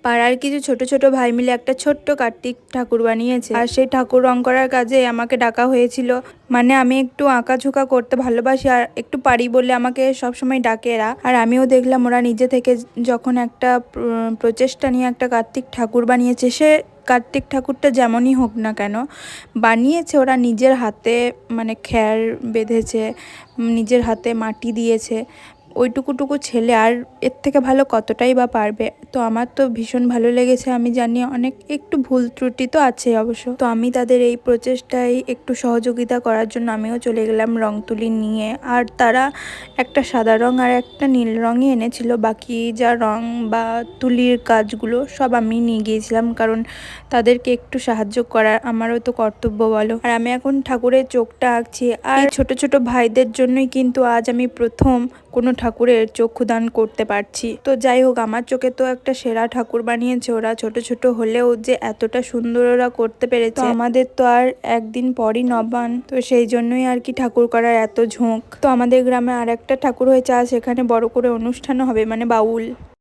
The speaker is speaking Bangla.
পাড়ার কিছু ছোট ছোট ভাই মিলে একটা ছোট্ট কার্তিক ঠাকুর বানিয়েছে, আর সেই ঠাকুর রং করার কাজে আমাকে ডাকা হয়েছিল। মানে আমি একটু আঁকাঝুঁকা করতে ভালোবাসি আর একটু পারি বলে আমাকে সবসময় ডাকে এরা। আর আমিও দেখলাম ওরা নিজে থেকে যখন একটা প্রচেষ্টা নিয়ে একটা কার্তিক ঠাকুর বানিয়েছে, সে কার্তিক ঠাকুরটা যেমনই হোক না কেন বানিয়েছে ওরা নিজের হাতে, মানে খ্যার বেঁধেছে, নিজের হাতে মাটি দিয়েছে। ওইটুকুটুকু ছেলে আর এর থেকে ভালো কতটাই বা পারবে। তো আমার তো ভীষণ ভালো লেগেছে। আমি জানি অনেক একটু ভুল ত্রুটি তো আছে অবশ্য, তো আমি তাদের এই প্রচেষ্টায় একটু সহযোগিতা করার জন্য আমিও চলে গেলাম রং তুলি নিয়ে। আর তারা একটা সাদা রং আর একটা নীল রঙই এনেছিল, বাকি যা রং বা তুলির কাজগুলো সব আমি নিয়ে গিয়েছিলাম, কারণ তাদেরকে একটু সাহায্য করার আমারও তো কর্তব্য বলো। আর আমি এখন ঠাকুরের চোখটা আঁকছি, আর ছোট ছোট ভাইদের জন্যই কিন্তু আজ আমি প্রথম কোনো ঠাকুরের চক্ষুদান করতে পারছি। তো যাই হোক, আমার চোখে তো একটা সেরা ঠাকুর বানিয়েছে ওরা। ছোট ছোট হলেও যে এতটা সুন্দর ওরা করতে পেরেছে। আমাদের তো আর একদিন পরই নবান, তো সেই জন্যই আর কি ঠাকুর করার এত ঝোঁক। তো আমাদের গ্রামে আর একটা ঠাকুর হয়েছে, আর সেখানে বড় করে অনুষ্ঠানও হবে, মানে বাউল।